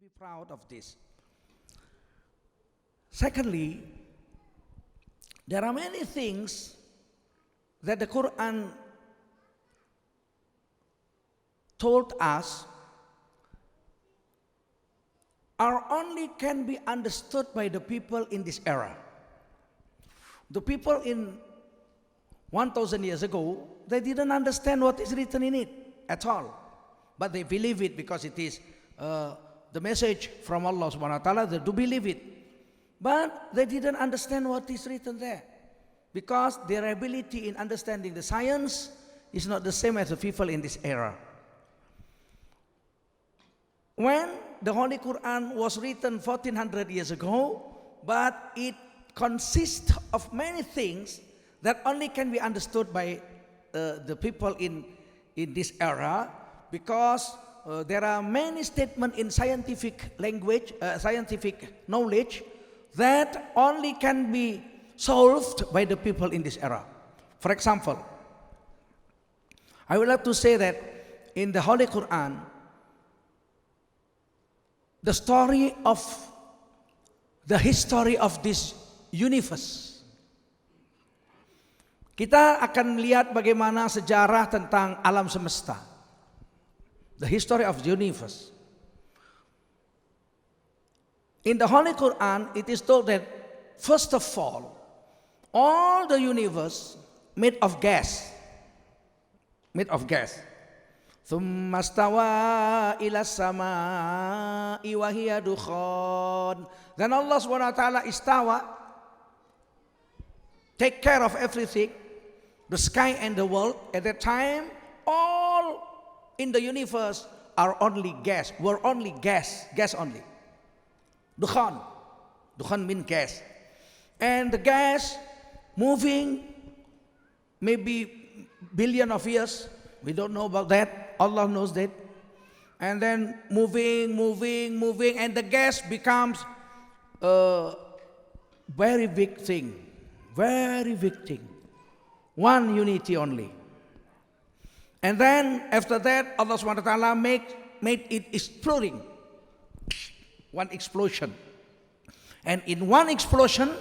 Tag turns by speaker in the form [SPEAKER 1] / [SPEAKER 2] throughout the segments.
[SPEAKER 1] be proud of this. Secondly, there are many things that the Quran told us are only can be understood by the people in this era. The people in 1,000 years ago, they didn't understand what is written in it at all. But they believe it because it is the message from Allah subhanahu wa ta'ala. They do believe it. But they didn't understand what is written there. Because their ability in understanding the science is not the same as the people in this era. When the Holy Quran was written 1400 years ago, but it consists of many things that only can be understood by the people in this era, because there are many statements in scientific language, scientific knowledge that only can be solved by the people in this era. For example, I would like to say that in the Holy Quran, the history of this universe. Kita akan melihat bagaimana sejarah tentang alam semesta. The history of the universe. In the Holy Quran, it is told that first of all the universe made of gas. Made of gas. ثُمَّ اسْتَوَى إِلَى السَّمَاءِ وَهِيَ دُخَانٌ. Then Allah subhanahu wa ta'ala istawa, take care of everything, the sky and the world. At that time, all in the universe are only gas, were only gas only. Dukhan. Dukhan means gas. And the gas moving maybe billion of years. We don't know about that. Allah knows that. And then moving, and the gas becomes a very big thing. Very big thing. One unity only. And then after that, Allah subhanahu wa ta'ala made it exploding. One explosion. And in one explosion,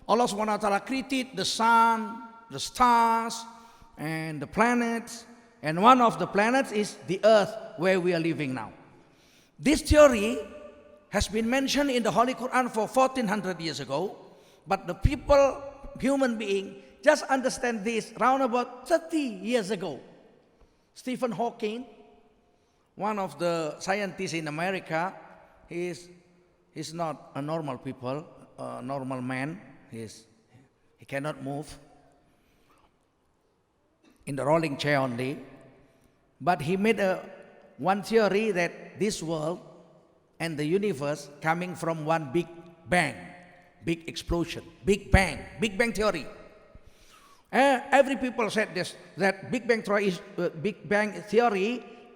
[SPEAKER 1] Allah subhanahu wa ta'ala created the sun, the stars, and the planets. And one of the planets is the earth where we are living now. This theory has been mentioned in the Holy Quran for 1400 years ago. But the people, human being, just understand this round about 30 years ago. Stephen Hawking, one of the scientists in America, he's not a normal people, a normal man. He cannot move in the rolling chair only. But he made one theory that this world and the universe coming from one big bang, big explosion, big bang theory. Every people said this, that Big Bang theory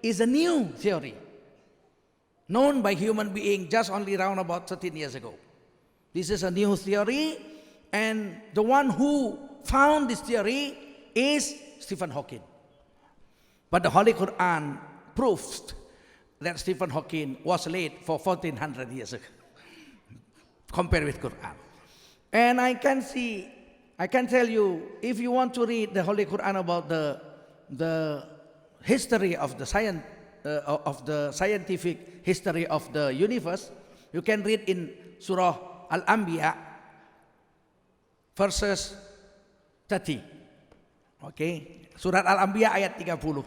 [SPEAKER 1] is a new theory known by human being just only around about 13 years ago. This is a new theory, and the one who found this theory is Stephen Hawking. But the Holy Quran proves that Stephen Hawking was late for 1400 years ago compared with Quran. And I can tell you, if you want to read the Holy Quran about the history of the science, of the scientific history of the universe, you can read in Surah Al-Anbiya, verses 30. Okay, Surat Al-Anbiya ayat 30.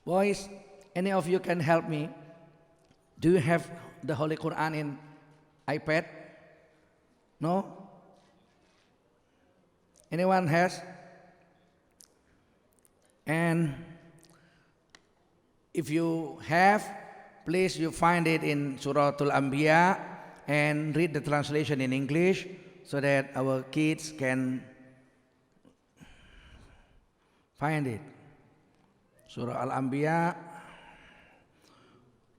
[SPEAKER 1] Boys, any of you can help me? Do you have the Holy Quran in iPad? No? Anyone has? And if you have, please you find it in Surah Al-Anbiya and read the translation in English so that our kids can find it. Surah Al-Anbiya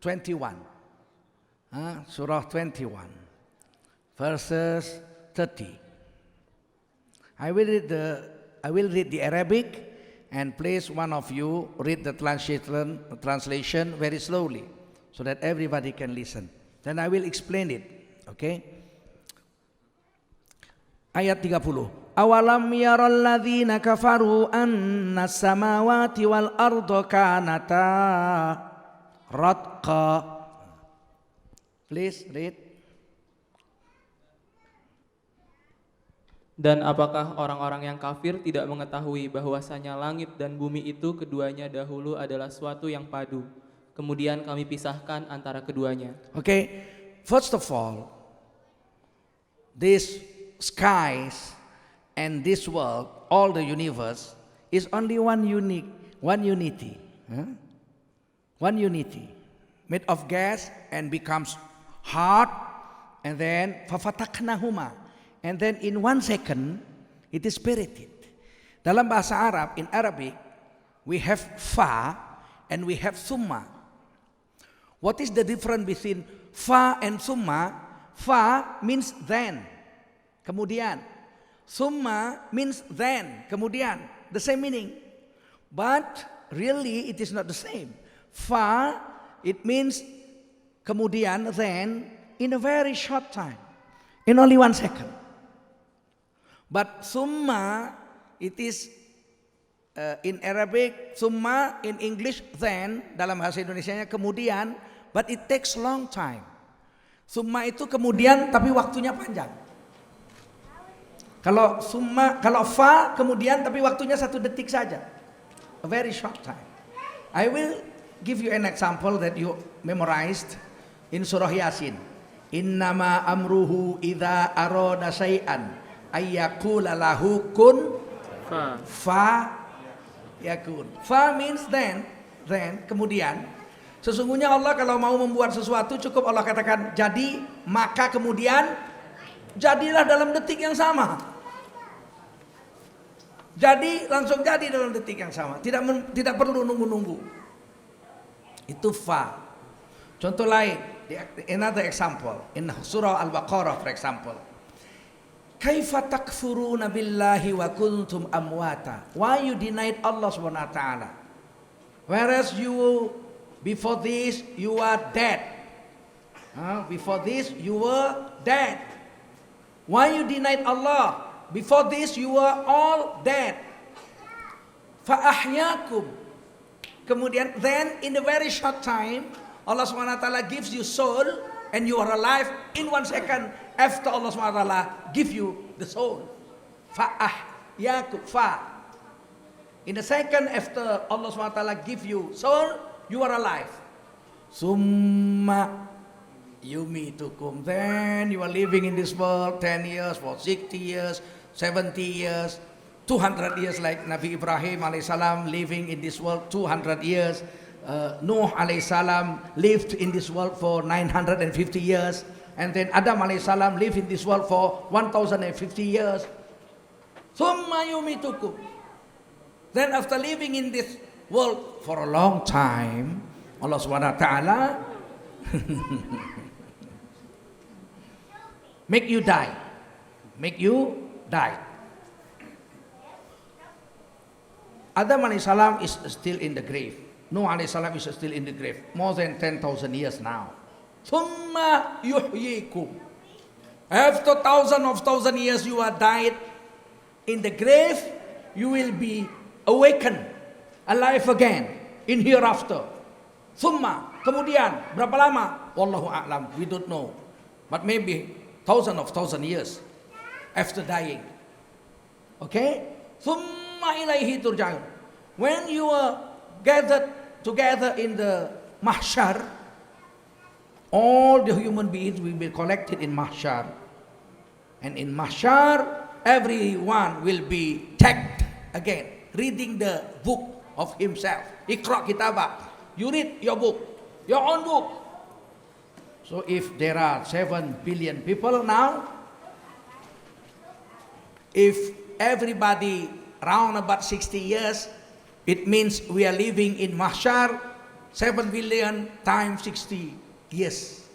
[SPEAKER 1] 21. Surah 21, verses 30. I will read the Arabic, And please, one of you read the translation very slowly so that everybody can listen. Then I will explain it. Okay? Ayat 30. Awalam yaral ladzina kafaru anna samawati wal arda kanata ratqa. Please read.
[SPEAKER 2] Dan apakah orang-orang yang kafir tidak mengetahui bahwasanya langit dan bumi itu keduanya dahulu adalah suatu yang padu. Kemudian kami pisahkan antara keduanya.
[SPEAKER 1] Okay, first of all, this skies and this world, all the universe, is only one unity. One unity, made of gas and becomes hard, and then fafataknahuma. And then in 1 second, it is spirited. Dalam bahasa Arab, in Arabic, we have fa and we have summa. What is the difference between fa and summa? Fa means then, kemudian. Summa means then, kemudian. The same meaning. But really it is not the same. Fa, it means kemudian, then, in a very short time. In only 1 second. But summa, it is in Arabic, summa, in English, then, dalam bahasa Indonesianya kemudian, but it takes long time. Summa itu kemudian tapi waktunya panjang. Kalau summa, kalau fa kemudian tapi waktunya 1 detik saja. A very short time. I will give you an example that you memorized in surah Yasin. Innama amruhu idza arada syai'an ayyaqula lahu kun fa yakun. Fa means then, kemudian. Sesungguhnya Allah kalau mau membuat sesuatu cukup Allah katakan jadi, maka kemudian jadilah dalam detik yang sama. Jadi langsung jadi dalam detik yang sama. Tidak perlu nunggu-nunggu. Itu fa. Contoh lain, another example in surah Al-Baqarah, for example. Kaifa takfuruna billahi wa kuntum amwata. Why you denied Allah subhanahu wa ta'ala? Whereas you, before this, you are dead. Before this, you were dead. Why you denied Allah? Before this, you were all dead. Fa'ahyakum. Kemudian, then in a very short time, Allah subhanahu wa ta'ala gives you soul, and you are alive in 1 second. After Allah SWT give you the soul. Fa'ahyakum. Fa. In a second after Allah SWT give you soul, you are alive. Summa yumitukum. Then you are living in this world 10 years, for 60 years, 70 years, 200 years like Nabi Ibrahim alaihissalam living in this world 200 years. Nuh alaihissalam lived in this world for 950 years. And then Adam alaihissalam lived in this world for 1050 years. Summa yumitukum. Then after living in this world for a long time, Allah subhanahu wa ta'ala make you die. Make you die. Adam alaihissalam is still in the grave. Nuh alaihissalam is still in the grave. More than 10,000 years now. Thumma yuhyikum. After thousand years you are died in the grave, you will be awakened, alive again in hereafter. Thumma, kemudian berapa lama? Wallahu a'lam, we don't know. But maybe thousand years after dying. Okay? Thumma ilaihi turja'un. When you are gathered together in the mahsyar, all the human beings will be collected in mahsyar. And in mahsyar, everyone will be tagged again, reading the book of himself. Iqra kitabah. You read your book, your own book. So if there are 7 billion people now, if everybody round about 60 years, it means we are living in mahsyar 7 billion times 60 years.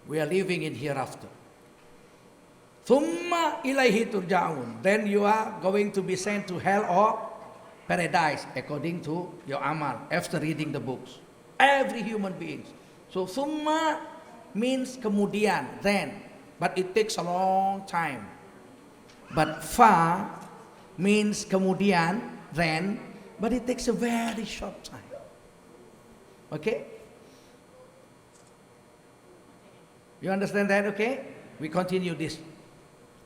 [SPEAKER 1] We are living in hereafter. Thumma ilaihi turja'un. Then you are going to be sent to hell or paradise according to your amal after reading the books. Every human being. So summa means kemudian, then, but it takes a long time. But fa means kemudian, then, but it takes a very short time. Okay? You understand that? Okay? We continue this.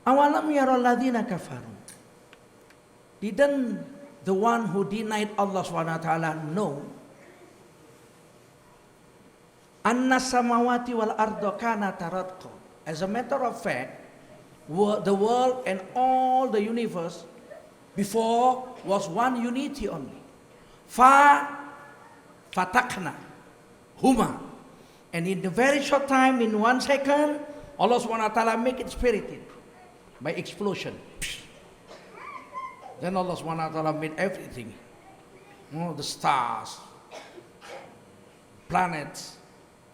[SPEAKER 1] Awalam yaral ladzina kafaru. Didn't the one who denied Allah SWT know anna samawati wal ardo kanata ratqa? As a matter of fact, the world and all the universe before was one unity only. Fatakna huma. And in a very short time, in 1 second, Allah SWT make it spirited by explosion. Then Allah SWT made everything. The stars, planets,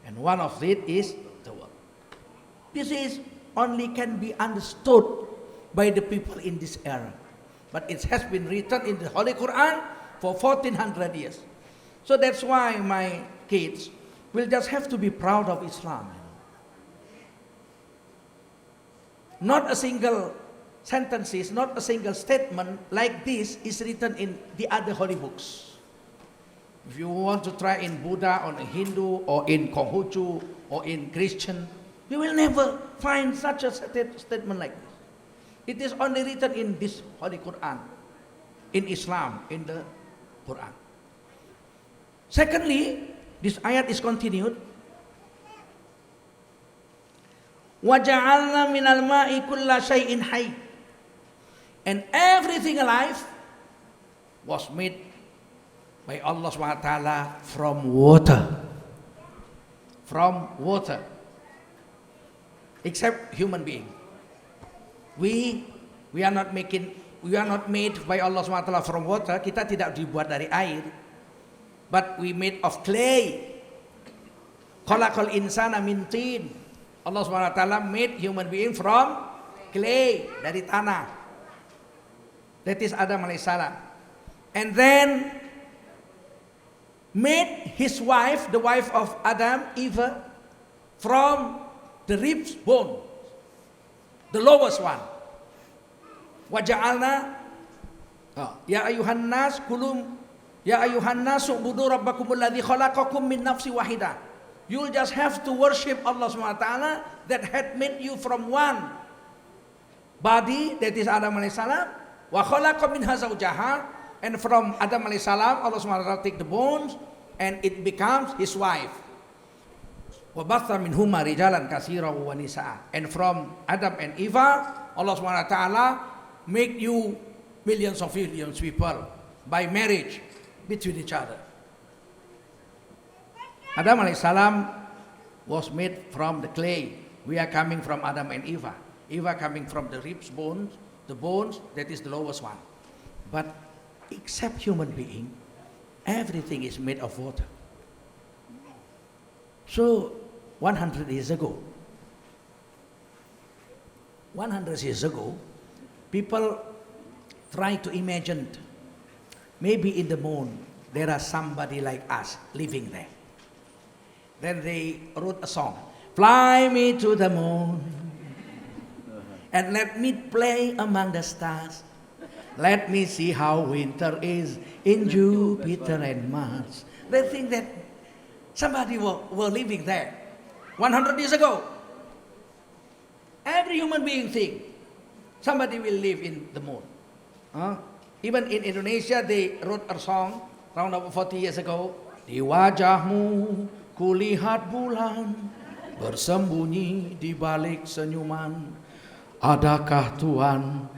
[SPEAKER 1] and one of it is the world. This is only can be understood by the people in this era. But it has been written in the Holy Quran for 1400 years. So that's why my kids will just have to be proud of Islam. Not a single sentences, not a single statement like this is written in the other holy books. If you want to try in Buddha or in Hindu or in Konghucu or in Christian, you will never find such a statement like this. It is only written in this Holy Quran, in Islam, in the Quran. Secondly, this ayat is continued. وَجَعَلْنَا مِنَ الْمَاءِ كُلَّ شَيْءٍ حَيٍّ. And everything alive was made by Allah SWT from water. From water. Except human being. We are not made by Allah SWT from water. Kita tidak dibuat dari air. But we made of clay. Khalaqal insana min tin. Allah SWT made human being from clay, dari tanah. That is Adam alaihissalam. And then made his wife, the wife of Adam, Eve, from the ribs bone, the lowest one. Waja'alna ya ayuhan nas kulum ya ayuhan nas ubudu rabbakumul ladzi khalaqakum min nafsi wahidah. You'll just have to worship Allah SWT that had made you from one body, that is Adam alaihissalam. Wa khalaqa minha zawjaha, and from Adam alaihissalam Allah SWT take the bones and it becomes his wife. Wa batha minhuma rijalan katsiran wa nisaa. And from Adam and Eva Allah SWT make you millions of people by marriage between each other. Adam alaihissalam was made from the clay. We are coming from Adam and Eva. Eva coming from the ribs, bones, the bones, that is the lowest one. But except human being, everything is made of water. So 100 years ago, people try to imagine maybe in the moon there are somebody like us living there. Then they wrote a song. Fly me to the moon and let me play among the stars. Let me see how winter is in Jupiter and Mars. They think that somebody were living there 100 years ago. Every human being think somebody will live in the moon. Even in Indonesia, they wrote a song around about 40 years ago. Di wajahmu kulihat bulan bersembunyi di balik senyuman. Adakah Tuhan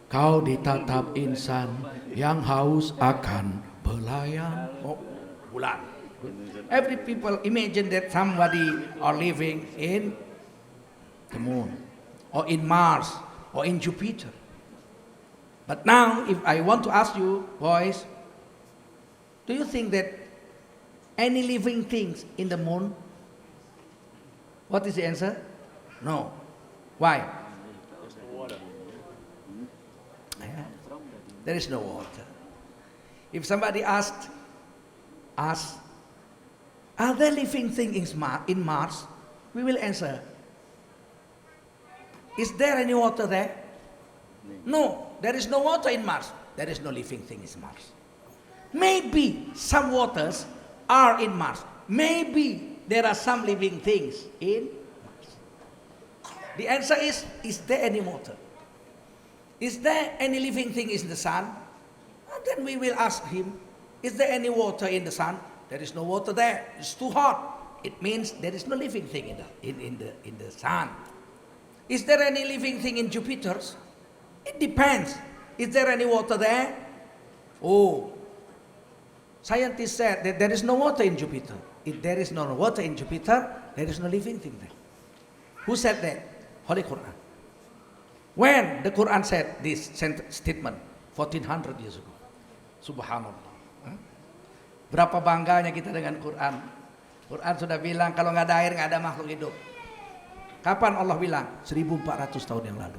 [SPEAKER 1] kau ditatap insan yang haus akan belayan? Oh, bulan. Every people imagine that somebody are living in the moon or in Mars or in Jupiter. But now, if I want to ask you, boys, do you think that any living things in the moon? What is the answer? No. Why? There is no water. If somebody asked us, are there living things in Mars? We will answer, is there any water there? No, there is no water in Mars. There is no living thing in Mars. Maybe some waters are in Mars. Maybe there are some living things in Mars. The answer is there any water? Is there any living thing in the sun? And then we will ask him, is there any water in the sun? There is no water there. It's too hot. It means there is no living thing in the sun. Is there any living thing in Jupiter? It depends. Is there any water there? Oh, scientists said that there is no water in Jupiter. If there is no water in Jupiter, there is no living thing there. Who said that? Holy Quran. When the Quran said this statement 1400 years ago. Subhanallah. Berapa bangganya kita dengan Quran. Quran sudah bilang kalau nggak ada air nggak ada makhluk hidup. Kapan Allah bilang? 1400 tahun yang lalu.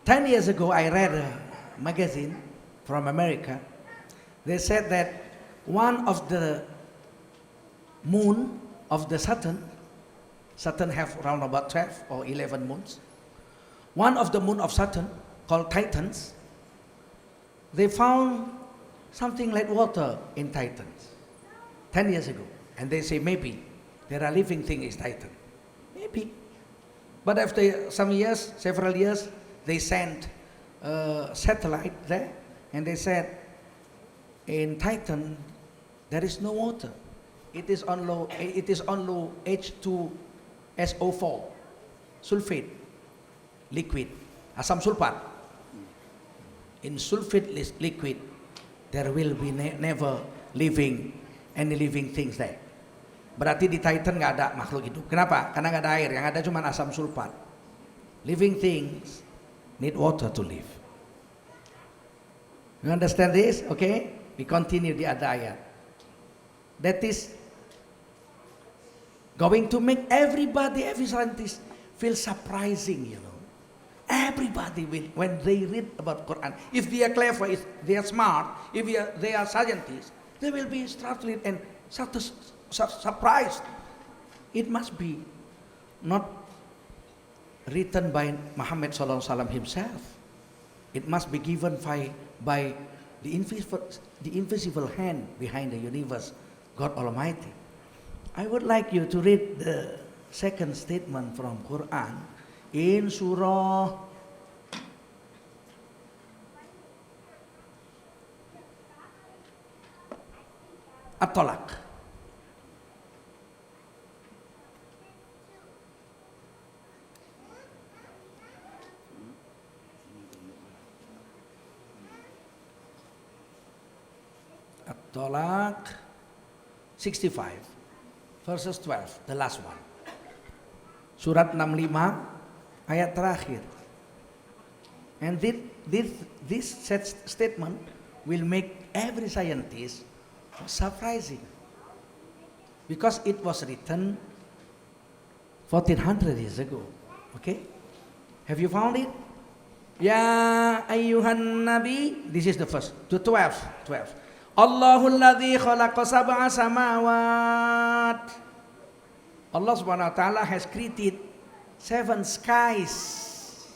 [SPEAKER 1] Ten years ago, I read a magazine from America. They said that one of the moon of the Saturn have around about 12 or 11 moons. One of the moon of Saturn, called Titans, they found something like water in Titans 10 years ago. And they say maybe there are living things in Titan. Maybe. But after several years, they sent a satellite there and they said in Titan there is no water. It is only H2SO4 sulfate liquid, asam sulfat. In sulfate liquid there will be never any living things there. Berarti di Titan nggak ada makhluk hidup. Kenapa? Karena nggak ada air, yang ada cuma asam sulfat. Living things need water to live. You understand this? Okay? We continue the other ayat. That is going to make every scientist feel surprising, you know. Everybody will, when they read about Quran, if they are clever, if they are smart, if they are scientists, they will be startled and surprised. It must be not written by Muhammad sallallahu alaihi wasallam himself. It must be given by the invisible hand behind the universe, God Almighty. I would like you to read the second statement from Quran in Surah At-Talaq. At-Talaq 65 verses 12, the last one. Surat 65 ayat terakhir. And this statement will make every scientist surprising because it was written 1400 years ago. Okay? Have you found it? Ya ayyuhan nabi, this is the first, to 12. Allahul ladzi khalaqa sab'a samawat. Allah Subhanahu wa taala has created 7 skies.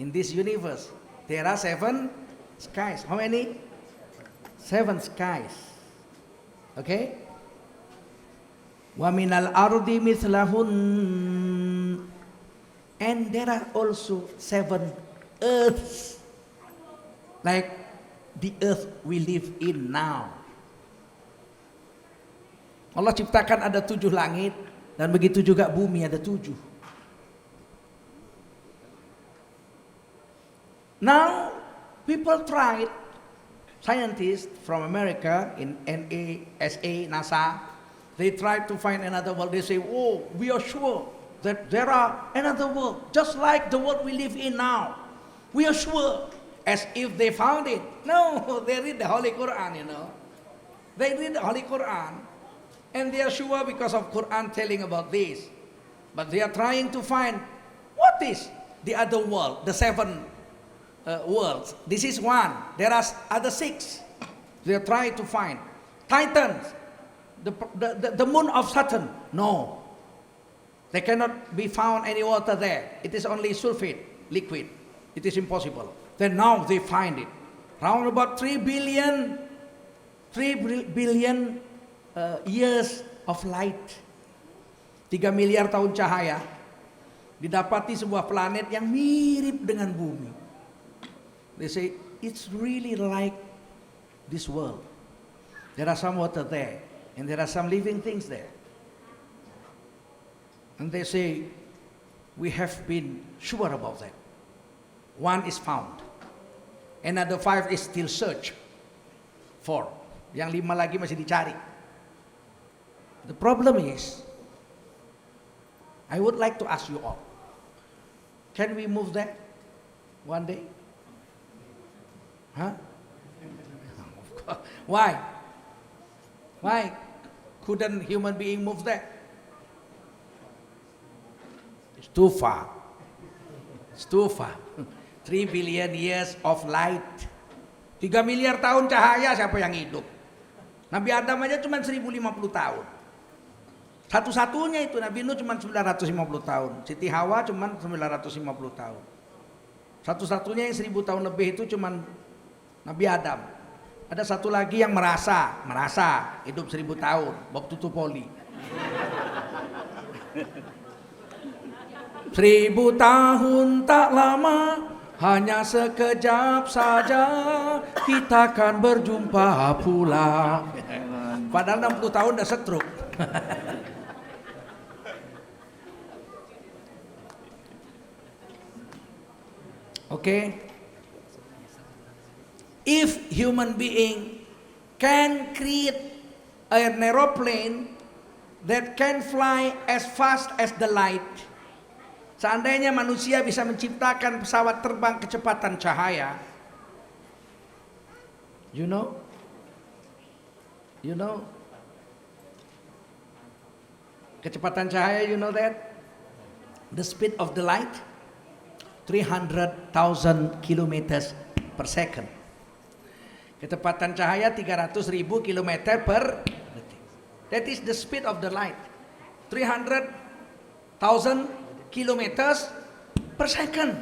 [SPEAKER 1] In this universe, there are 7 skies. How many? 7 skies. Okay? Wa minal ardi mithlahun. And there are also 7 earths. Like the earth we live in now. Allah ciptakan ada 7 langit dan begitu juga bumi ada 7. Now people tried, scientists from America in NASA, they tried to find another world. They say, oh, we are sure that there are another world just like the world we live in now. We are sure. As if they found it. No, they read the Holy Quran, you know. They read the Holy Quran and they are sure because of Quran telling about this. But they are trying to find what is. the other world, the seven worlds. This is one. There are other six. They are trying to find Titans, the moon of Saturn. No, they cannot be found any water there. It is only sulfate, liquid. It is impossible. Then now they find it. Round about 3 billion years of light. 3 miliar tahun cahaya didapati sebuah planet yang mirip dengan bumi. They say it's really like this world. There are some water there and there are some living things there. And they say we have been sure about that. One is found. Another 5 is still search for. Yang 5 lagi masih dicari. The problem is, I would like to ask you all, can we move that one day? Huh? Why? Why couldn't human being move that? It's too far. It's too far. 3 billion years of light. 3 miliar tahun cahaya, siapa yang hidup? Nabi Adam aja cuma 1050 tahun. Satu-satunya itu Nabi Nuh cuma 950 tahun. Siti Hawa cuma 950 tahun. Satu-satunya yang 1000 tahun lebih itu cuma Nabi Adam. Ada satu lagi yang merasa hidup 1000 tahun, Bob Tutupoli. 1000 tahun tak lama, hanya sekejap saja kita akan berjumpa pula. Padahal 60 tahun udah stroke. Okay? If human being can create an aeroplane that can fly as fast as the light, seandainya manusia bisa menciptakan pesawat terbang kecepatan cahaya, you know, kecepatan cahaya, you know that? The speed of the light, 300,000 kilometers per second. Kecepatan cahaya 300.000 kilometer per detik. That is the speed of the light. 300,000 kilometers per second.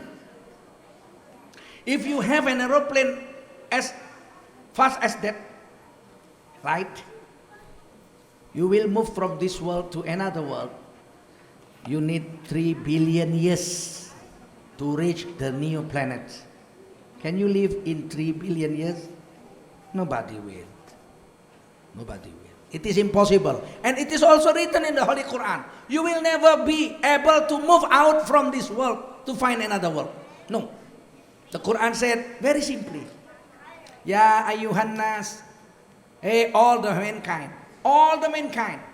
[SPEAKER 1] If you have an aeroplane as fast as that light, you will move from this world to another world. You need 3 billion years to reach the new planet. Can you live in 3 billion years? Nobody will. Nobody will. It is impossible. And it is also written in the Holy Quran. You will never be able to move out from this world to find another world. No. The Quran said very simply, Ya ayuhan nas, hey all the mankind. All the mankind.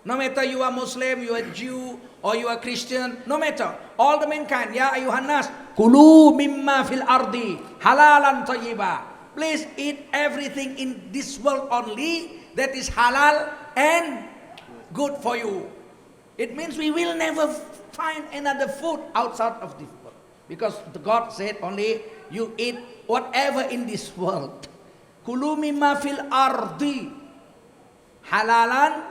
[SPEAKER 1] No matter you are Muslim, you are Jew, or you are Christian, no matter. All the mankind. Ya ayuhan nas, kulu mimma fil ardi halalan tayyiba. Please eat everything in this world only that is halal and good for you. It means we will never find another food outside of this world. Because God said only you eat whatever in this world. Kulu mimma fil ardi halalan.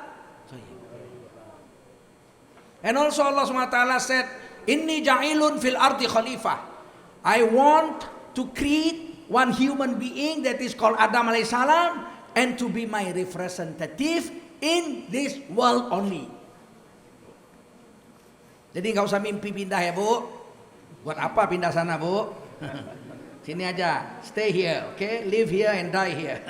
[SPEAKER 1] And also Allah SWT said, Inni ja'ilun fil ardi khalifah. I want to create one human being that is called Adam alaihissalam and to be my representative in this world only. Jadi nggak usah mimpi pindah ya Bu. Buat apa pindah sana Bu? Sini aja, stay here, okay? Live here and die here.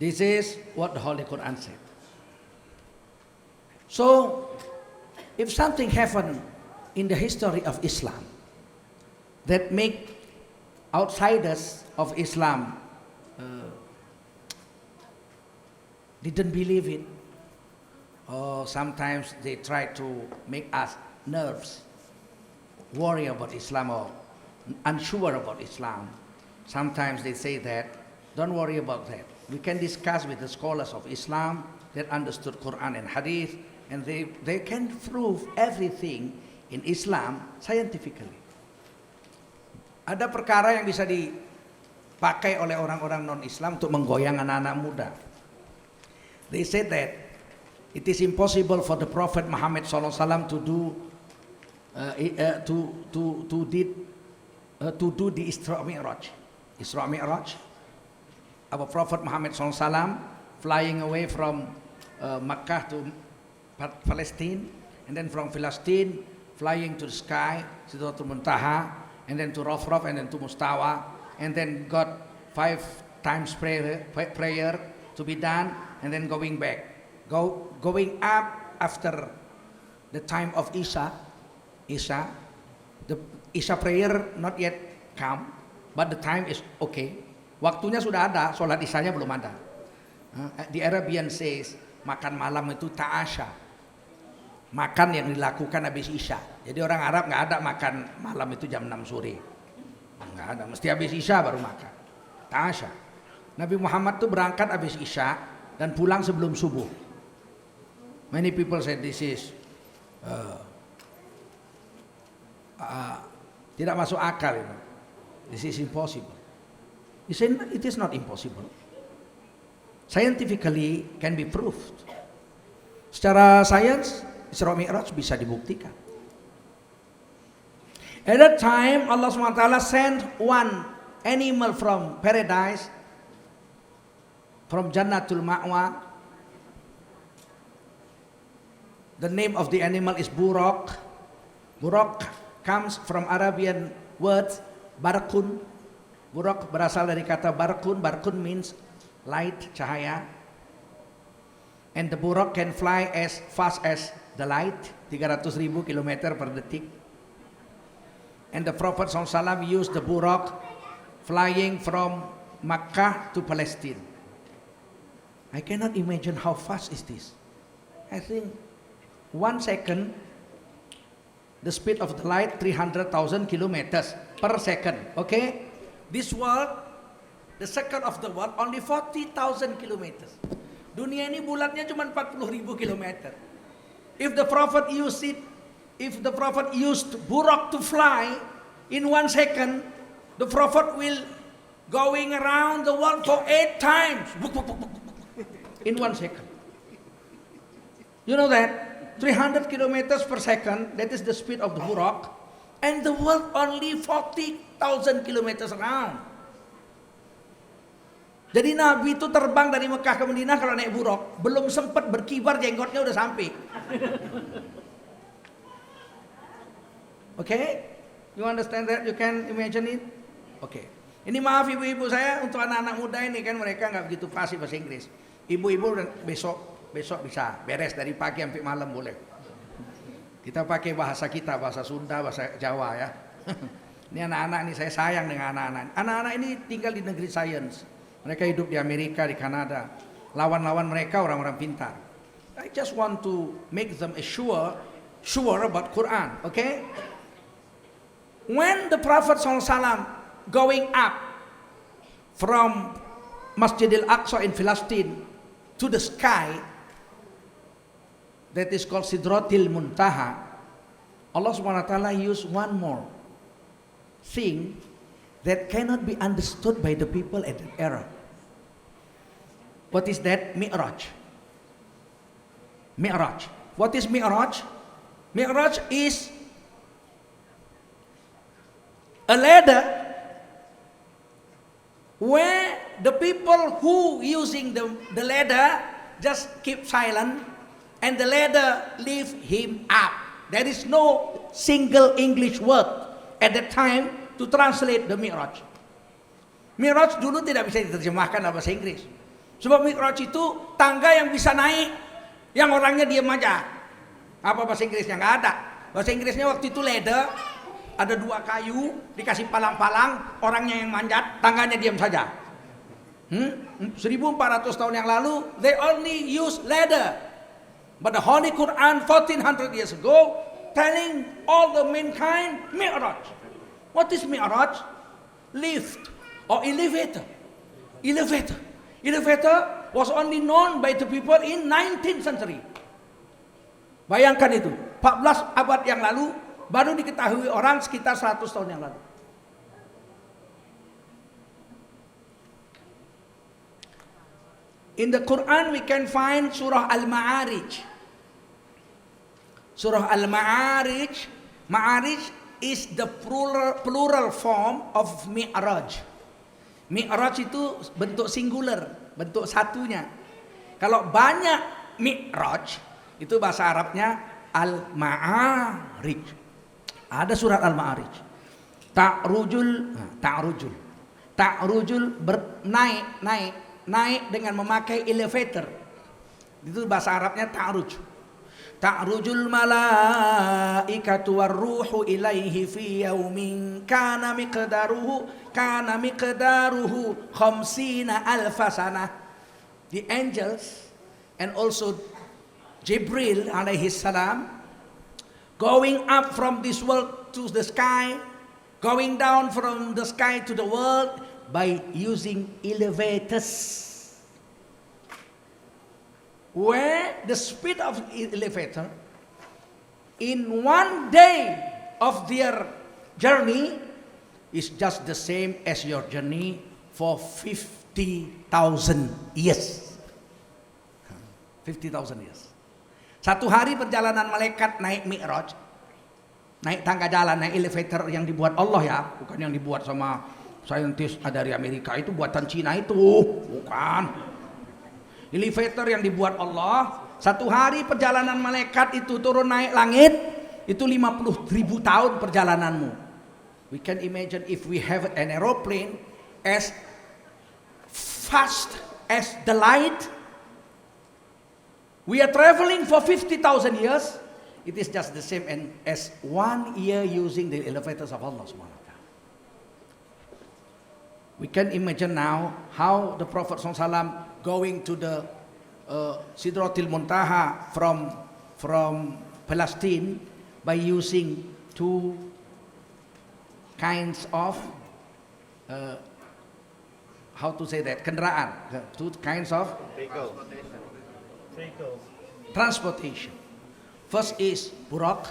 [SPEAKER 1] This is what the Holy Quran said. So, if something happened in the history of Islam that make outsiders of Islam didn't believe it, or sometimes they try to make us nervous, worry about Islam or unsure about Islam. Sometimes they say that, don't worry about that. We can discuss with the scholars of Islam that understood Quran and Hadith, and they can prove everything in Islam scientifically. Ada perkara yang bisa dipakai oleh orang-orang non-Islam untuk menggoyang anak-anak muda. They said that it is impossible for the Prophet Muhammad SAW to do the Isra Mi'raj. Isra Mi'raj. Our Prophet Muhammad SAW flying away from Makkah to Palestine, and then from Palestine flying to the sky, Sidratul Muntaha, and then to Rafraf, and then to Mustawa, and then got 5 times prayer to be done, and then going back. Going up after the time of Isha, the Isha prayer not yet come, but the time is okay. Waktunya sudah ada, sholat Isyanya belum ada. The Arabian says, makan malam itu ta'asha. Makan yang dilakukan habis Isya. Jadi orang Arab nggak ada makan malam itu jam 6 sore. Nggak ada, mesti habis Isya baru makan. Ta'asha. Nabi Muhammad tuh berangkat habis Isya dan pulang sebelum subuh. Many people say this is tidak masuk akal ini. This is impossible. You say it is not impossible. Scientifically can be proved. Secara sains Isra Mi'raj bisa dibuktikan. At that time Allah SWT sent one animal from paradise, from Jannatul Ma'wa. The name of the animal is Buraq. Buraq comes from Arabian word barqun. Buraq berasal dari kata barqun. Barqun means light, cahaya. And the buraq can fly as fast as the light, 300,000 km per detik. And the Prophet SAW used the buraq flying from Makkah to Palestine. I cannot imagine how fast is this. I think 1 second, the speed of the light 300,000 kilometers per second. Okay? This world, the second of the world, only 40,000 kilometers. Dunia ini bulatnya cuma 40,000 kilometer. If the Prophet used buraq to fly in 1 second, the Prophet will going around the world for 8 times in 1 second. You know that 300 kilometers per second, that is the speed of the buraq, and the world only 40,000 kilometers around. Jadi Nabi itu terbang dari Mekah ke Madinah kalau naik buraq, belum sempat berkibar jenggotnya udah sampai. Okay? You understand that? You can imagine it? Okay. Ini maaf ibu-ibu saya, untuk anak-anak muda ini kan mereka nggak begitu fasih bahasa Inggris. Ibu-ibu besok bisa beres dari pagi sampai malam boleh. Kita pakai bahasa kita, bahasa Sunda, bahasa Jawa ya. Ini anak-anak ini saya sayang dengan anak-anak. Anak-anak ini tinggal di negeri sains. Mereka hidup di Amerika, di Kanada. Lawan-lawan mereka orang-orang pintar. I just want to make them sure about Quran, okay? When the Prophet SAW going up from Masjidil Aqsa in Palestine to the sky, that is called Sidratil Muntaha, Allah SWT used one more thing that cannot be understood by the people at that era. What is that? Mi'raj. Mi'raj. What is Mi'raj? Mi'raj is a ladder where the people who using the ladder just keep silent and the ladder lift him up. There is no single English word at that time to translate the Mi'raj. Mi'raj dulu tidak bisa diterjemahkan dalam bahasa Inggris. Sebab Mi'raj itu tangga yang bisa naik, yang orangnya diam aja. Apa bahasa Inggrisnya? Nggak ada. Bahasa Inggrisnya waktu itu ladder, ada 2 kayu, dikasih palang-palang, orangnya yang manjat, tangganya diam saja. 1400 tahun yang lalu, they only use ladder. But the Holy Quran 1400 years ago, telling all the mankind, Mi'raj. What is Mi'raj? Lift or elevator. Elevator. Elevator was only known by the people in 19th century. Bayangkan itu, 14 abad yang lalu baru diketahui orang sekitar 100 tahun yang lalu. In the Quran we can find surah Al-Ma'arij. Surah Al-Ma'arij, Ma'arij is the plural form of Mi'raj. Mi'raj itu bentuk singular, bentuk satunya. Kalau banyak Mi'raj, itu bahasa Arabnya Al-Ma'arij. Ada surat Al-Ma'arij. Ta'rujul naik dengan memakai elevator. Itu bahasa Arabnya ta'ruj. Ta'rujul malaikatu warruhu ilaihi fi yaumin kana miqdaruhu khamsina alfa sanah. The angels and also Jibril alaihi salam going up from this world to the sky, going down from the sky to the world by using elevators. Where the speed of elevator in one day of their journey is just the same as your journey for 50,000 years. 50,000 years. Satu hari perjalanan malaikat naik Mi'raj, naik tangga jalan, naik elevator yang dibuat Allah ya, bukan yang dibuat sama saintis dari Amerika, itu buatan Cina itu, bukan. Elevator yang dibuat Allah, satu hari perjalanan malaikat itu turun naik langit, itu 50.000 tahun perjalananmu. We can imagine if we have an aeroplane as fast as the light, we are traveling for 50,000 years, it is just the same as 1 year using the elevators of Allah SWT. We can imagine now how the Prophet SAW going to the Sidratil Muntaha from Palestine by using two kinds of how to say that, kendaraan, two kinds of transportation. First is Burak,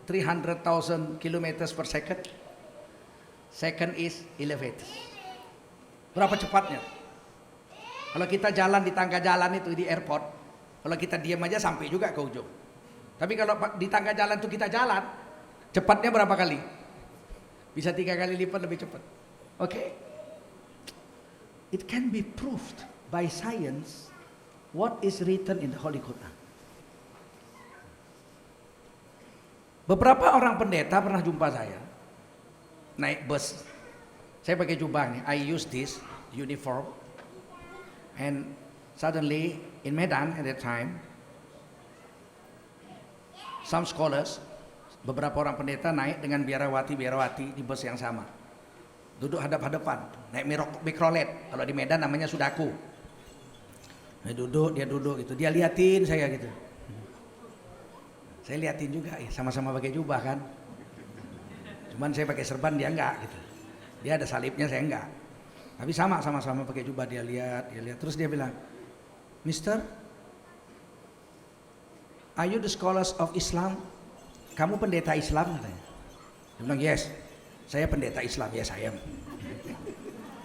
[SPEAKER 1] 300,000 kilometers per second. Second is elevators. Berapa cepatnya? Kalau kita jalan di tangga jalan itu di airport, kalau kita diam aja sampai juga ke ujung. Tapi kalau di tangga jalan itu kita jalan, cepatnya berapa kali? Bisa 3 kali lipat lebih cepat. Okay? It can be proved by science what is written in the Holy Quran. Beberapa orang pendeta pernah jumpa saya naik bus. Saya pakai jubah nih. I use this uniform. And suddenly in Medan at that time, some scholars, beberapa orang pendeta naik dengan biarawati di bus yang sama. Duduk hadap-hadapan, naik mikrolet. Kalau di Medan namanya sudaku. Dia duduk gitu. Dia liatin saya gitu. Saya liatin juga, sama-sama pakai jubah kan. Cuman saya pakai serban, dia enggak gitu. Dia ada salibnya, saya enggak. Tapi sama-sama pakai jubah, dia lihat. Terus dia bilang, Mister, are you the scholars of Islam? Kamu pendeta Islam? Katanya. Dia bilang, yes, saya pendeta Islam. Ya saya.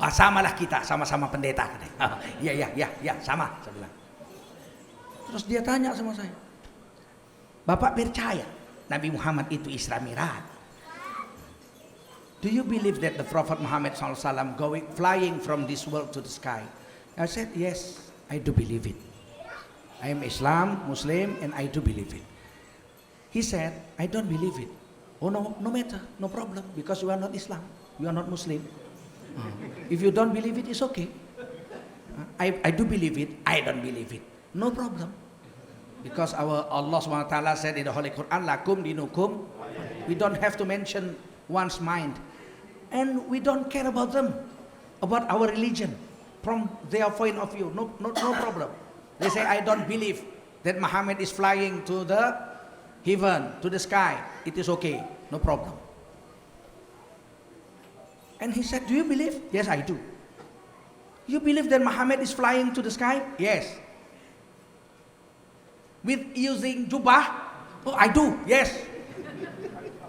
[SPEAKER 1] Samalah kita, sama-sama pendeta. Iya, sama. Saya bilang. Terus dia tanya sama saya, Bapak percaya Nabi Muhammad itu Isra Mi'raj? Do you believe that the Prophet Muhammad SAW flying from this world to the sky? I said, yes, I do believe it. I am Islam, Muslim, and I do believe it. He said, I don't believe it. Oh no matter, no problem, because you are not Islam, you are not Muslim. If you don't believe it, it's okay. I do believe it, I don't believe it. No problem. Because our Allah SWT said in the Holy Quran, Lakum dinukum. We don't have to mention one's mind. And we don't care about them, about our religion, from their point of view. No problem. They say, I don't believe that Muhammad is flying to the heaven, to the sky. It is okay, no problem. And he said, do you believe? Yes, I do. You believe that Muhammad is flying to the sky? Yes. With using jubah? Oh, I do. Yes.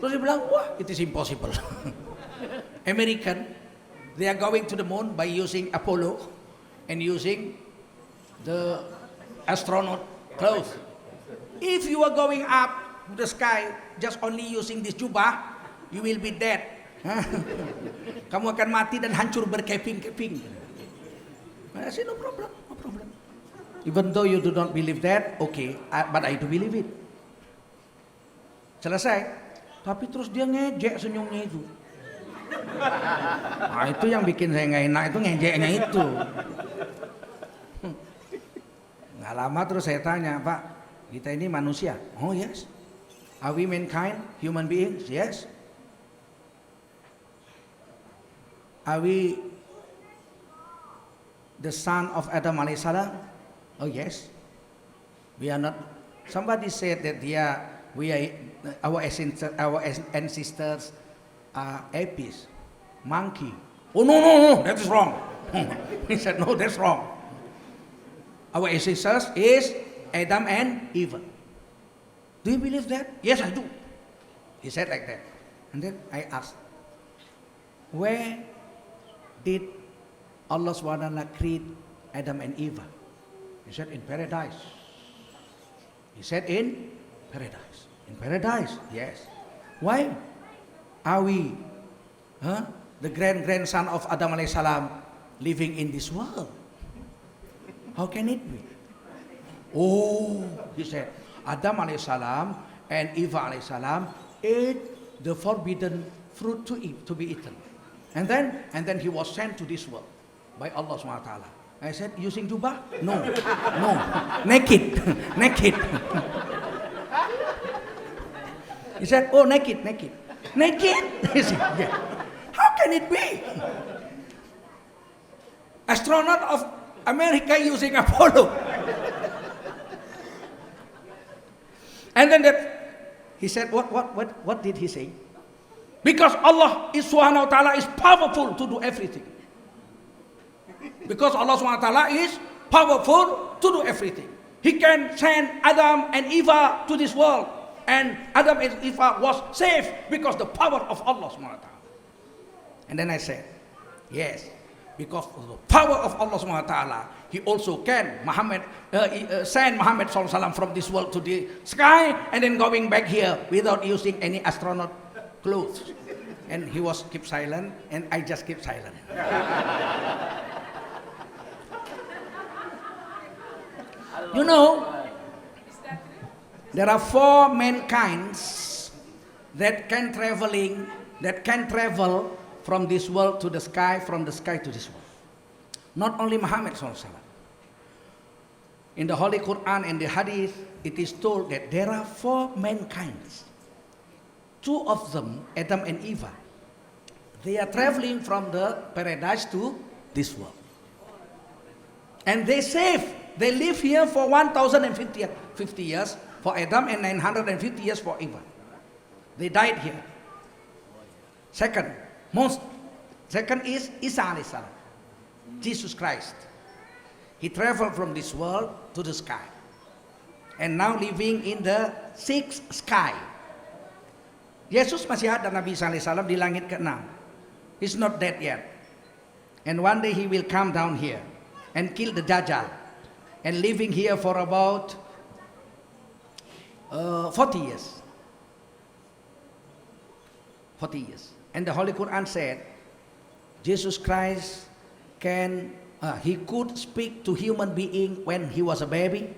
[SPEAKER 1] Terus dia bilang, wah, it is impossible. American, they are going to the moon by using Apollo and using the astronaut clothes. If you are going up to the sky just only using this jubah, you will be dead. Kamu akan mati dan hancur berkeping-keping. I say no problem, no problem. Even though you do not believe that, okay, but I do believe it. Selesai. Tapi terus dia ngejek senyumnya itu. Nah, itu yang bikin saya nggak enak, itu ngejeknya itu. Nggak lama terus saya tanya, Pak, kita ini manusia? Oh yes. Are we mankind, human beings? Yes. Are we the son of Adam alaihissalam? Oh yes. We are not. Somebody said that our ancestors are apes, monkey. Oh no, that is wrong. He said no, that's wrong. Our ancestors is Adam and Eve. Do you believe that? Yes, I do. He said like that. And then I asked, where did Allah SWT create Adam and Eve? He said in paradise. He said in paradise. In paradise, yes. Why are we, the grandson of Adam alayhi salam, living in this world? How can it be? Oh, he said, Adam alayhi salam and Eva alayhi salam ate the forbidden fruit to be eaten. And then he was sent to this world by Allah SWT. I said, using jubah? No, naked. He said, oh, naked. He said, yeah. How can it be? Astronaut of America using Apollo. And then he said, what did he say? Because Allah is Subhanahu wa ta'ala is powerful to do everything. Because Allah Subhanahu wa ta'ala is powerful to do everything. He can send Adam and Eva to this world. And Adam and Eva was saved because the power of Allah Subhanahu wa ta'ala. And then I said, yes, because of the power of Allah Subhanahu wa ta'ala, He also can send Muhammad sallallahu alaihi wasallam from this world to the sky and then going back here without using any astronaut clothes. And he was keep silent and I just keep silent. You know, there are 4 mankind's that can travel from this world to the sky, from the sky to this world. Not only Muhammad sallallahu alaihi wasallam. In the Holy Quran and the Hadith, it is told that there are 4 mankind's. 2 of them, Adam and Eve, they are traveling from the paradise to this world. And they live here for 1,050 years for Adam and 950 years for Eve. They died here. Second is Isa alayhi salam, Jesus Christ. He traveled from this world to the sky. And now living in the 6th sky. Yesus masih ada, Nabi Isa alayhi salam di langit ke-6. He's not dead yet. And one day he will come down here and kill the Dajjal. And living here for about 40 years. 40 years. And the Holy Quran said, Jesus Christ he could speak to human being when he was a baby.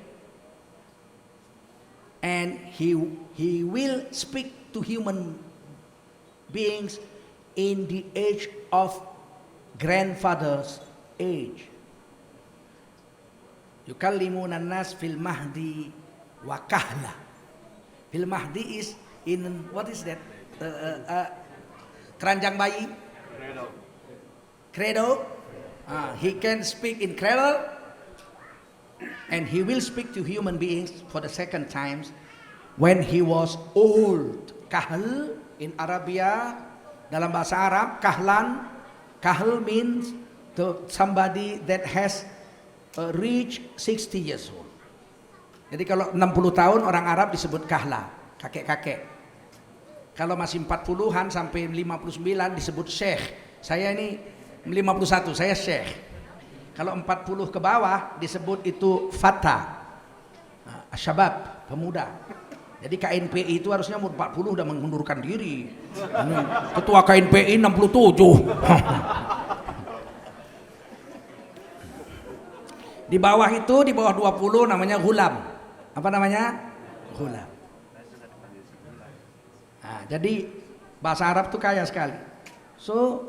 [SPEAKER 1] And he will speak to human beings in the age of grandfather's age. Yukallimuna nas fil mahdi wa kahla. Fil mahdi is in, what is that? Keranjang bayi? Cradle. He can speak in cradle. And he will speak to human beings for the second time when he was old. Kahl in Arabia, dalam bahasa Arab, kahlan. Kahl means to somebody that has reached 60 years old. Jadi kalau 60 tahun orang Arab disebut kahla, kakek-kakek. Kalau masih 40-an sampai 59 disebut syekh. Saya ini 51, saya syekh. Kalau 40 ke bawah disebut itu fata, syabab, pemuda. Jadi KNPI itu harusnya umur 40 udah mengundurkan diri. Ini ketua KNPI 67. Di bawah itu, di bawah 20 namanya ghulam. Apa namanya? Ghulam. Nah, jadi bahasa Arab itu kaya sekali. So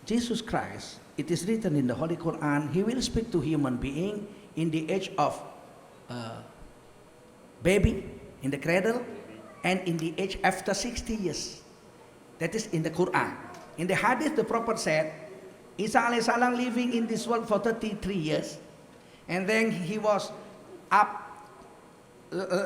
[SPEAKER 1] Jesus Christ, it is written in the Holy Quran, He will speak to human being in the age of baby, in the cradle, and in the age after 60 years. That is in the Quran. In the Hadith, the Prophet said, Isa alaihissalam living in this world for 33 years, and then he was up,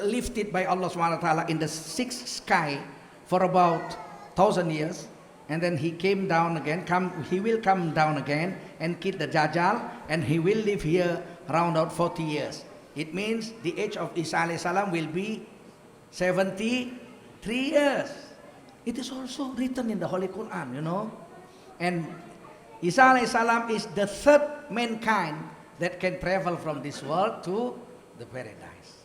[SPEAKER 1] lifted by Allah subhanahu wa ta'ala in the sixth sky for about 1,000 years, and then he came down again, he will come down again and kill the Dajjal, and he will live here around about 40 years. It means the age of Isa alayhi salam will be 73 years. It is also written in the Holy Quran, you know. And Isa alayhi salam is the third mankind that can travel from this world to the paradise.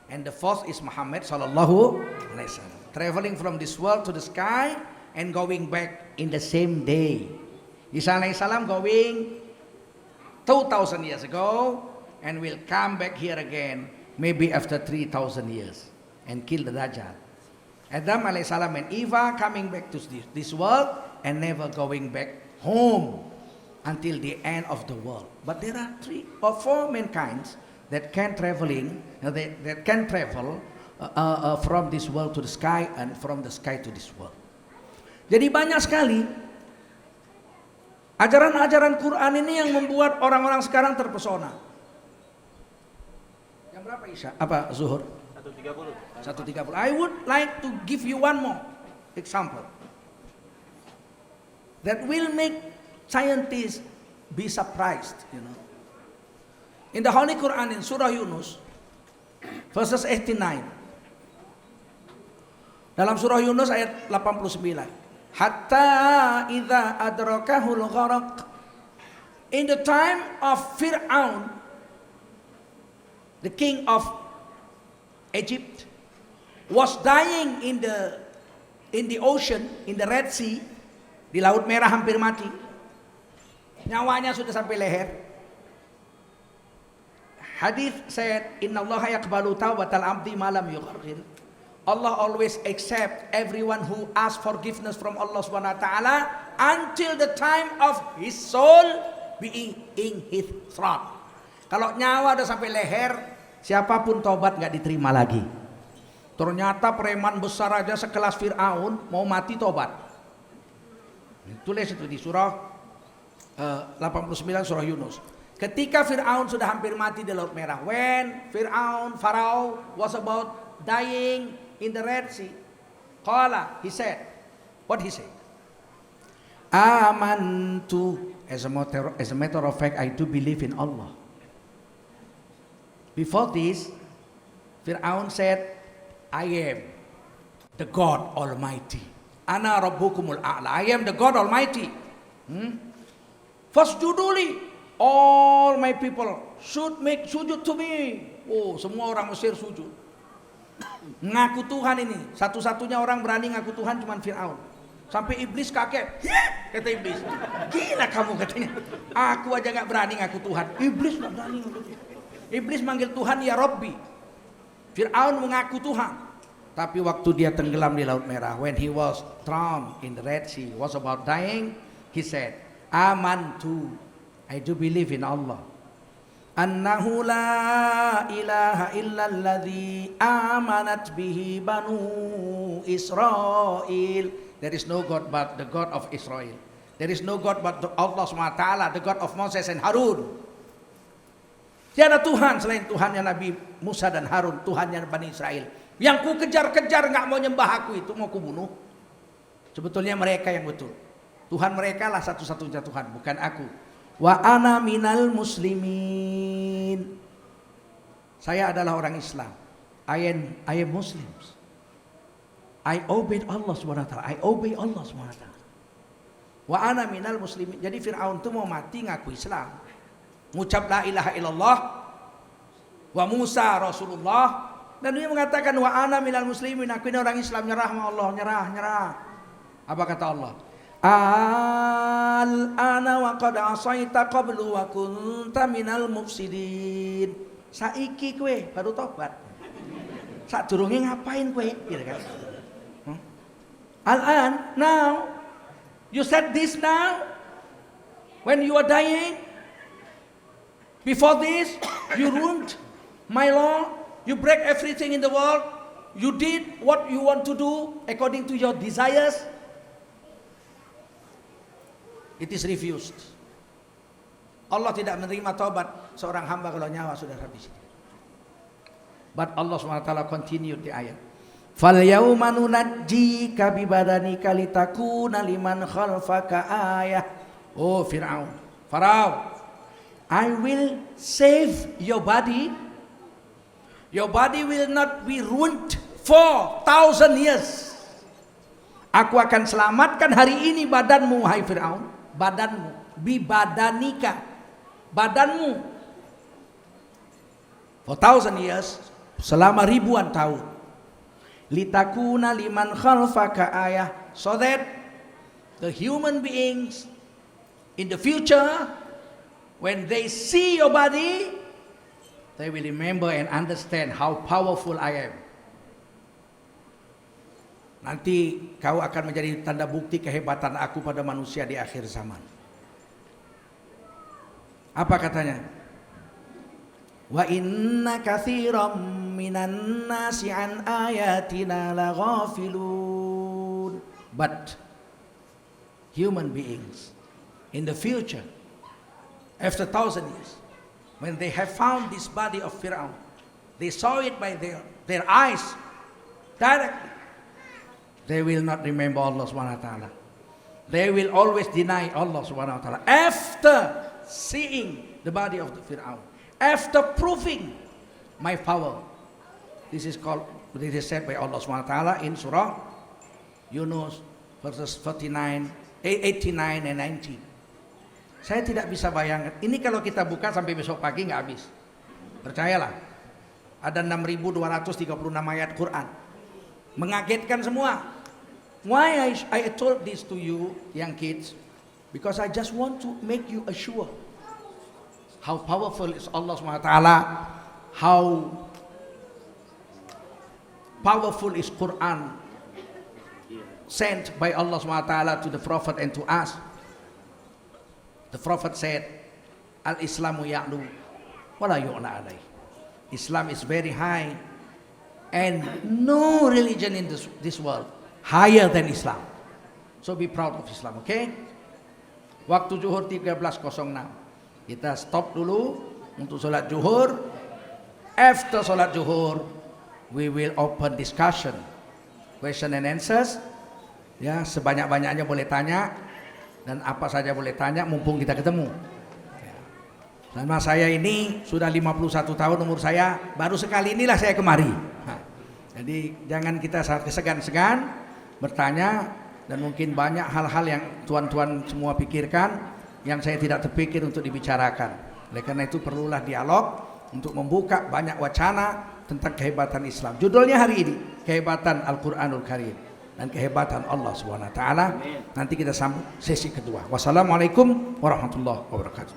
[SPEAKER 1] And the fourth is Muhammad sallallahu alaihi wasallam, traveling from this world to the sky and going back in the same day. Isa alayhi salam going 2,000 years ago and will come back here again maybe after 3,000 years and kill the Dajjal. Adam alayhi salam and Eva coming back to this world and never going back home until the end of the world. But there are 3 or 4 mankind's that can travel from this world to the sky and from the sky to this world. Jadi banyak sekali ajaran-ajaran Quran ini yang membuat orang-orang sekarang terpesona. Jam berapa Isya? Apa zuhur? 1.30. I would like to give you one more example that will make scientists be surprised, you know. In the Holy Quran in Surah Yunus verses 89. Dalam Surah Yunus ayat 89. Hatta idza adrakahul gharaq. In the time of Fir'aun, the king of Egypt, was dying in the ocean, in the Red Sea, di Laut Merah hampir mati. Nyawanya sudah sampai leher. Hadith said, Inna Allah yaqbalu tawbatal abdi ma lam yughargir. Allah always accept everyone who asks forgiveness from Allah subhanahu wa ta'ala until the time of his soul being in his throat. Kalau nyawa udah sampai leher, siapapun tobat nggak diterima lagi. Ternyata preman besar aja sekelas Fir'aun mau mati tobat. Tulis itu di surah 89 surah Yunus. Ketika Fir'aun sudah hampir mati di Laut Merah, when Pharaoh was about dying in the Red Sea, qala, he said, what he said? Amantu, as a matter of fact, I do believe in Allah. Before this, Fir'aun said, I am the God Almighty. Ana rabbukumul a'la. I am the God Almighty. Fasjuduli, all my people should make sujud to me. Oh, semua orang Mesir sujud. Ngaku Tuhan ini. Satu-satunya orang berani ngaku Tuhan cuma Fir'aun. Sampai iblis kaget. Kata iblis, gila kamu katanya. Aku aja gak berani ngaku Tuhan. Iblis gak berani ngaku Tuhan. Iblis manggil Tuhan ya Rabbi. Fir'aun mengaku Tuhan. Tapi waktu dia tenggelam di Laut Merah, when he was drowned in the Red Sea, was about dying, he said, Amantu, I do believe in Allah. Annahu la ilaha illalladzi amanat bihi banu Israel. There is no God but the God of Israel. There is no God but Allah SWT, the God of Moses and Harun. Tiada Tuhan selain Tuhannya Nabi Musa dan Harun, Tuhannya Bani Israel. Yang ku kejar-kejar gak mau nyembah aku itu mau kubunuh. Sebetulnya mereka yang betul. Tuhan mereka lah satu-satunya Tuhan, bukan aku. Wa ana minal muslimin. Saya adalah orang Islam. I am Muslims. I obey Allah SWT. I obey Allah SWT. Wa ana minal muslimin. Jadi Fir'aun itu mau mati ngaku Islam. Ngucap la ilaha illallah. Wa Musa Rasulullah. Dan dia mengatakan wa ana minal muslimin. Aku ini orang Islam, nyerah sama Allah, nyerah. Apa kata Allah? Al-ana wa qad asaita qablu wa kunta minal mufsidin. Saiki kowe baru tobat. Sadurunge ngapain kowe? Gitu kan. Al-an, now. You said this now. When you are dying. Before this, you ruined my law. You break everything in the world. You did what you want to do according to your desires. It is refused. Allah tidak menerima taubat seorang hamba kalau nyawa sudah habis. But Allah SWT continued the ayat. Fal yauma nunajjika bi badanika litakuna liman khalfaka ayah. Oh Fir'aun, Farao, I will save your body. Your body will not be ruined 4,000 years. Aku akan selamatkan hari ini badanmu, hai Fir'aun. Badanmu, bi badanika, badanmu. 4,000 years, selama ribuan tahun. Litakuna liman khalfaka ayah, so that the human beings in the future, when they see your body, they will remember and understand how powerful I am. Nanti kau akan menjadi tanda bukti kehebatan aku pada manusia di akhir zaman. Apa katanya? Wa inna katsiran minan nasi an ayatina laghafilun. But human beings in the future, after 1,000 years, when they have found this body of Fir'aun, they saw it by their eyes directly. They will not remember Allah SWT. They will always deny Allah SWT. After seeing the body of the Fir'aun, after proving my power. This is said by Allah SWT in Surah Yunus verses 89 and 90. Saya tidak bisa bayangkan. Ini kalau kita buka sampai besok pagi nggak habis. Percayalah. Ada 6.236 ayat Quran. Mengagetkan semua. Why I told this to you, young kids? Because I just want to make you assure how powerful is Allah SWT, how powerful is Quran sent by Allah SWT to the Prophet and to us. The Prophet said, Al-Islamu ya'lu wa la yu'la alayh. Islam is very high and no religion in this world higher than Islam. So be proud of Islam, okay? Waktu zuhur 13.06. Kita stop dulu untuk sholat zuhur. After sholat zuhur, we will open discussion, question and answers. Ya, sebanyak-banyaknya boleh tanya dan apa saja boleh tanya mumpung kita ketemu. Sama saya ini sudah 51 tahun umur saya, baru sekali inilah saya kemari. Jadi jangan kita segan-segan bertanya, dan mungkin banyak hal-hal yang tuan-tuan semua pikirkan yang saya tidak terpikir untuk dibicarakan. Oleh karena itu perlulah dialog untuk membuka banyak wacana tentang kehebatan Islam. Judulnya hari ini, kehebatan Al-Quranul Karim dan kehebatan Allah SWT. Nanti kita sambung sesi kedua. Wassalamualaikum warahmatullahi wabarakatuh.